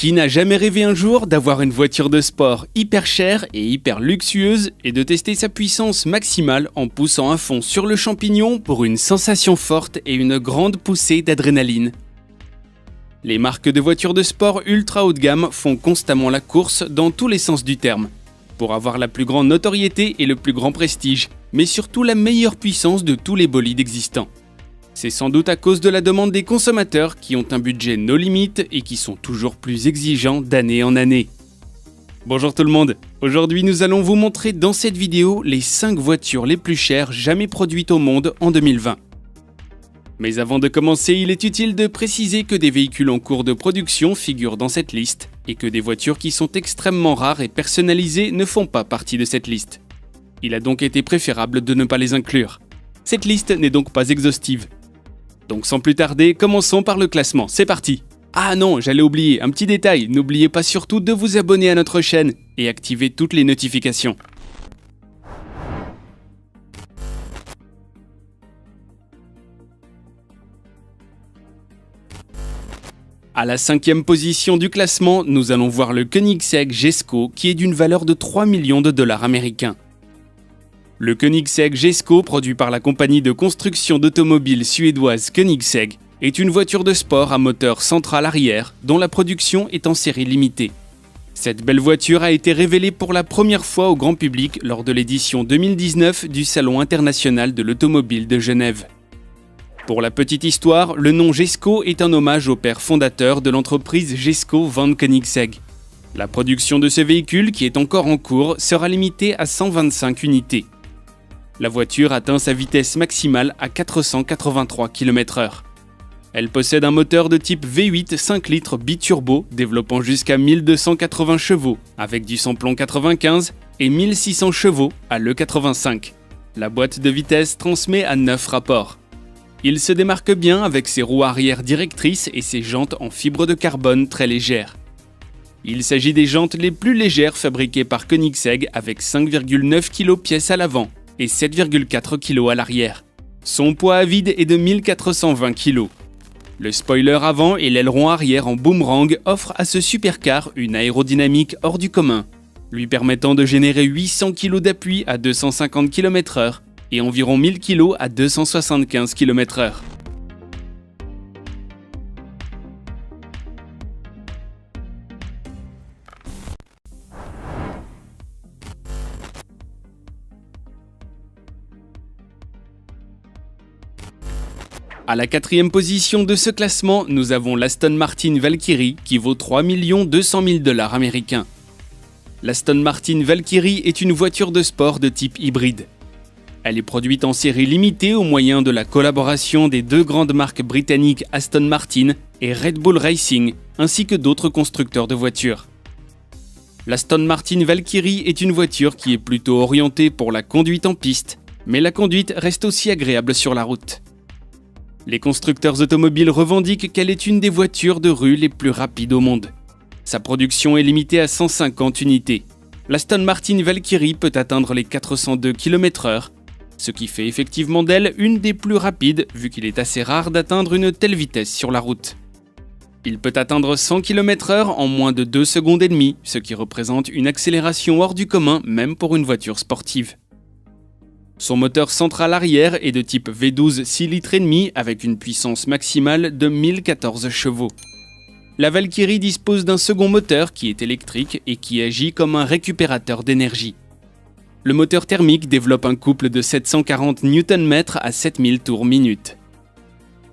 Qui n'a jamais rêvé un jour d'avoir une voiture de sport hyper chère et hyper luxueuse et de tester sa puissance maximale en poussant à fond sur le champignon pour une sensation forte et une grande poussée d'adrénaline? Les marques de voitures de sport ultra haut de gamme font constamment la course dans tous les sens du terme, pour avoir la plus grande notoriété et le plus grand prestige, mais surtout la meilleure puissance de tous les bolides existants. C'est sans doute à cause de la demande des consommateurs qui ont un budget no limite et qui sont toujours plus exigeants d'année en année. Bonjour tout le monde, aujourd'hui nous allons vous montrer dans cette vidéo les 5 voitures les plus chères jamais produites au monde en 2020. Mais avant de commencer, il est utile de préciser que des véhicules en cours de production figurent dans cette liste et que des voitures qui sont extrêmement rares et personnalisées ne font pas partie de cette liste. Il a donc été préférable de ne pas les inclure. Cette liste n'est donc pas exhaustive. Donc sans plus tarder, commençons par le classement, c'est parti! Ah non, j'allais oublier, un petit détail, n'oubliez pas surtout de vous abonner à notre chaîne et activer toutes les notifications. À la 5e position du classement, nous allons voir le Koenigsegg Jesko qui est d'une valeur de 3 millions de dollars américains. Le Koenigsegg Jesko, produit par la compagnie de construction d'automobiles suédoise Koenigsegg, est une voiture de sport à moteur central arrière dont la production est en série limitée. Cette belle voiture a été révélée pour la première fois au grand public lors de l'édition 2019 du Salon international de l'automobile de Genève. Pour la petite histoire, le nom Jesko est un hommage au père fondateur de l'entreprise Jesko von Koenigsegg. La production de ce véhicule, qui est encore en cours, sera limitée à 125 unités. La voiture atteint sa vitesse maximale à 483 km/h. Elle possède un moteur de type V8 5 litres biturbo développant jusqu'à 1280 chevaux avec du samplon 95 et 1600 chevaux à l'E85. La boîte de vitesse transmet à 9 rapports. Il se démarque bien avec ses roues arrière directrices et ses jantes en fibre de carbone très légères. Il s'agit des jantes les plus légères fabriquées par Koenigsegg avec 5,9 kg pièce à l'avant et 7,4 kg à l'arrière. Son poids à vide est de 1420 kg. Le spoiler avant et l'aileron arrière en boomerang offrent à ce supercar une aérodynamique hors du commun, lui permettant de générer 800 kg d'appui à 250 km/h et environ 1000 kg à 275 km/h. À la 4e position de ce classement, nous avons l'Aston Martin Valkyrie qui vaut 3 200 000 dollars américains. L'Aston Martin Valkyrie est une voiture de sport de type hybride. Elle est produite en série limitée au moyen de la collaboration des deux grandes marques britanniques Aston Martin et Red Bull Racing, ainsi que d'autres constructeurs de voitures. L'Aston Martin Valkyrie est une voiture qui est plutôt orientée pour la conduite en piste, mais la conduite reste aussi agréable sur la route. Les constructeurs automobiles revendiquent qu'elle est une des voitures de rue les plus rapides au monde. Sa production est limitée à 150 unités. L'Aston Martin Valkyrie peut atteindre les 402 km/h, ce qui fait effectivement d'elle une des plus rapides vu qu'il est assez rare d'atteindre une telle vitesse sur la route. Il peut atteindre 100 km/h en moins de 2 secondes et demie, ce qui représente une accélération hors du commun même pour une voiture sportive. Son moteur central arrière est de type V12 6 litres et demi avec une puissance maximale de 1014 chevaux. La Valkyrie dispose d'un second moteur qui est électrique et qui agit comme un récupérateur d'énergie. Le moteur thermique développe un couple de 740 Nm à 7000 tours minute.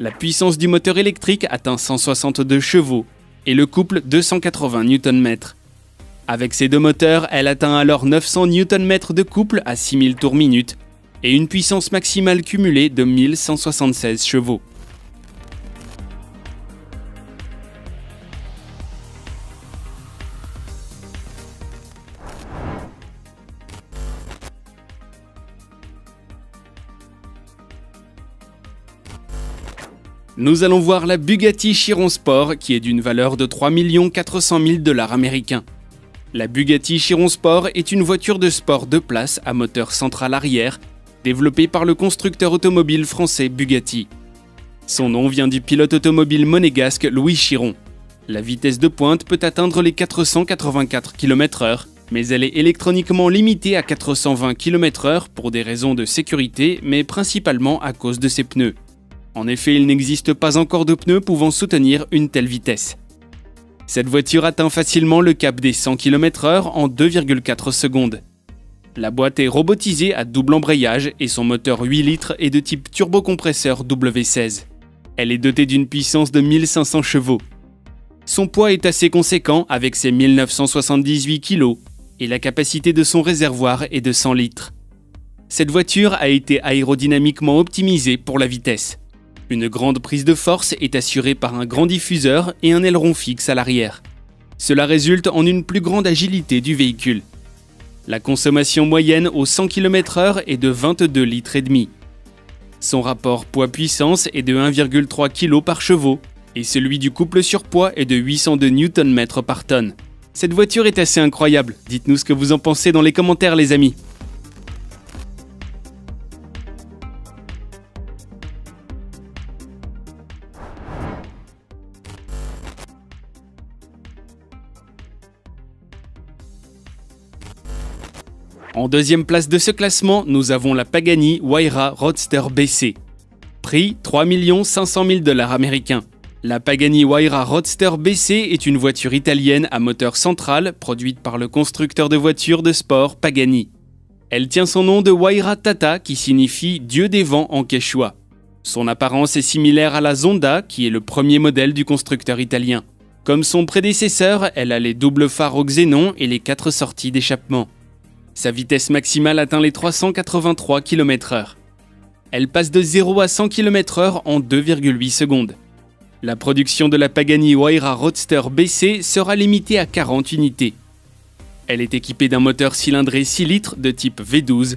La puissance du moteur électrique atteint 162 chevaux et le couple 280 Nm. Avec ces deux moteurs, elle atteint alors 900 Nm de couple à 6000 tours minute et une puissance maximale cumulée de 1176 chevaux. Nous allons voir la Bugatti Chiron Sport qui est d'une valeur de 3 400 000 dollars américains. La Bugatti Chiron Sport est une voiture de sport 2 places à moteur central arrière développée par le constructeur automobile français Bugatti. Son nom vient du pilote automobile monégasque Louis Chiron. La vitesse de pointe peut atteindre les 484 km/h, mais elle est électroniquement limitée à 420 km/h pour des raisons de sécurité, mais principalement à cause de ses pneus. En effet, il n'existe pas encore de pneus pouvant soutenir une telle vitesse. Cette voiture atteint facilement le cap des 100 km/h en 2,4 secondes. La boîte est robotisée à double embrayage et son moteur 8 litres est de type turbocompresseur W16. Elle est dotée d'une puissance de 1500 chevaux. Son poids est assez conséquent avec ses 1978 kg et la capacité de son réservoir est de 100 litres. Cette voiture a été aérodynamiquement optimisée pour la vitesse. Une grande prise de force est assurée par un grand diffuseur et un aileron fixe à l'arrière. Cela résulte en une plus grande agilité du véhicule. La consommation moyenne au 100 km/h est de 22 litres et demi. Son rapport poids-puissance est de 1,3 kg par chevaux et celui du couple surpoids est de 802 Nm par tonne. Cette voiture est assez incroyable, dites-nous ce que vous en pensez dans les commentaires les amis. En deuxième place de ce classement, nous avons la Pagani Huayra Roadster BC. Prix 3 500 000 $ américains. La Pagani Huayra Roadster BC est une voiture italienne à moteur central produite par le constructeur de voitures de sport Pagani. Elle tient son nom de Huayra Tata qui signifie Dieu des vents en quechua. Son apparence est similaire à la Zonda qui est le premier modèle du constructeur italien. Comme son prédécesseur, elle a les doubles phares au xénon et les 4 sorties d'échappement. Sa vitesse maximale atteint les 383 km/h. Elle passe de 0 à 100 km/h en 2,8 secondes. La production de la Pagani Huayra Roadster BC sera limitée à 40 unités. Elle est équipée d'un moteur cylindré 6 litres de type V12,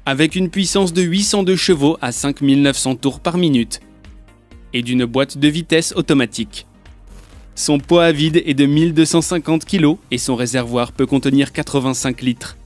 avec une puissance de 802 chevaux à 5900 tours par minute, et d'une boîte de vitesse automatique. Son poids à vide est de 1250 kg et son réservoir peut contenir 85 litres.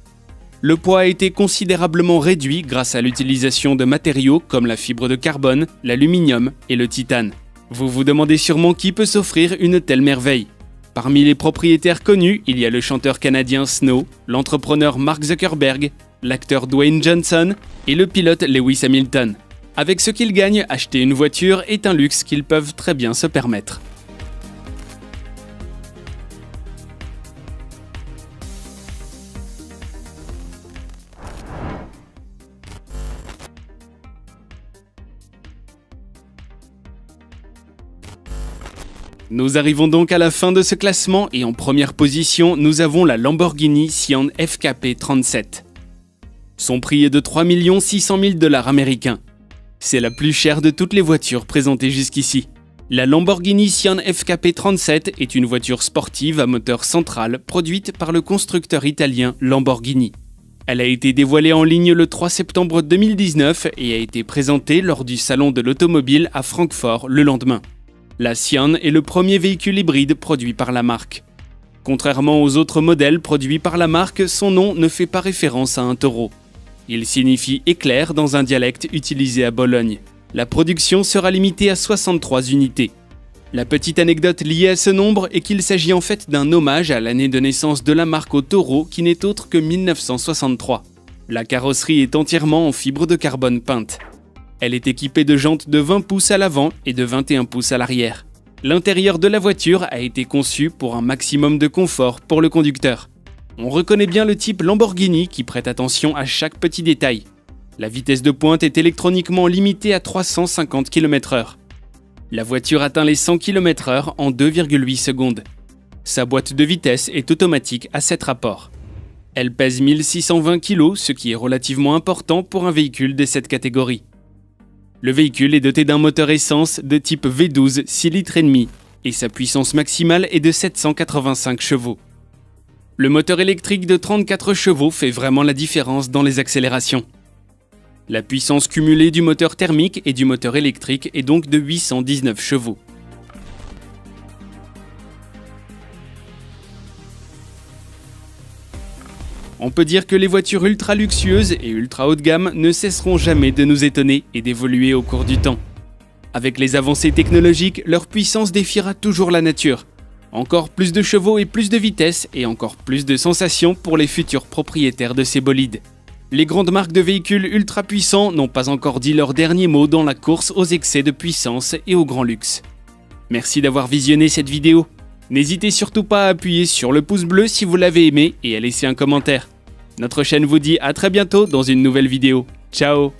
Le poids a été considérablement réduit grâce à l'utilisation de matériaux comme la fibre de carbone, l'aluminium et le titane. Vous vous demandez sûrement qui peut s'offrir une telle merveille. Parmi les propriétaires connus, il y a le chanteur canadien Snow, l'entrepreneur Mark Zuckerberg, l'acteur Dwayne Johnson et le pilote Lewis Hamilton. Avec ce qu'ils gagnent, acheter une voiture est un luxe qu'ils peuvent très bien se permettre. Nous arrivons donc à la fin de ce classement et en première position, nous avons la Lamborghini Sian FKP 37. Son prix est de 3 600 000 $ américains. C'est la plus chère de toutes les voitures présentées jusqu'ici. La Lamborghini Sian FKP 37 est une voiture sportive à moteur central produite par le constructeur italien Lamborghini. Elle a été dévoilée en ligne le 3 septembre 2019 et a été présentée lors du salon de l'automobile à Francfort le lendemain. La Sian est le premier véhicule hybride produit par la marque. Contrairement aux autres modèles produits par la marque, son nom ne fait pas référence à un taureau. Il signifie éclair dans un dialecte utilisé à Bologne. La production sera limitée à 63 unités. La petite anecdote liée à ce nombre est qu'il s'agit en fait d'un hommage à l'année de naissance de la marque au taureau qui n'est autre que 1963. La carrosserie est entièrement en fibre de carbone peinte. Elle est équipée de jantes de 20 pouces à l'avant et de 21 pouces à l'arrière. L'intérieur de la voiture a été conçu pour un maximum de confort pour le conducteur. On reconnaît bien le type Lamborghini qui prête attention à chaque petit détail. La vitesse de pointe est électroniquement limitée à 350 km/h. La voiture atteint les 100 km/h en 2,8 secondes. Sa boîte de vitesse est automatique à 7 rapports. Elle pèse 1620 kg, ce qui est relativement important pour un véhicule de cette catégorie. Le véhicule est doté d'un moteur essence de type V12 6 litres et demi et sa puissance maximale est de 785 chevaux. Le moteur électrique de 34 chevaux fait vraiment la différence dans les accélérations. La puissance cumulée du moteur thermique et du moteur électrique est donc de 819 chevaux. On peut dire que les voitures ultra luxueuses et ultra haut de gamme ne cesseront jamais de nous étonner et d'évoluer au cours du temps. Avec les avancées technologiques, leur puissance défiera toujours la nature. Encore plus de chevaux et plus de vitesse et encore plus de sensations pour les futurs propriétaires de ces bolides. Les grandes marques de véhicules ultra puissants n'ont pas encore dit leur dernier mot dans la course aux excès de puissance et au grand luxe. Merci d'avoir visionné cette vidéo. N'hésitez surtout pas à appuyer sur le pouce bleu si vous l'avez aimé et à laisser un commentaire. Notre chaîne vous dit à très bientôt dans une nouvelle vidéo. Ciao!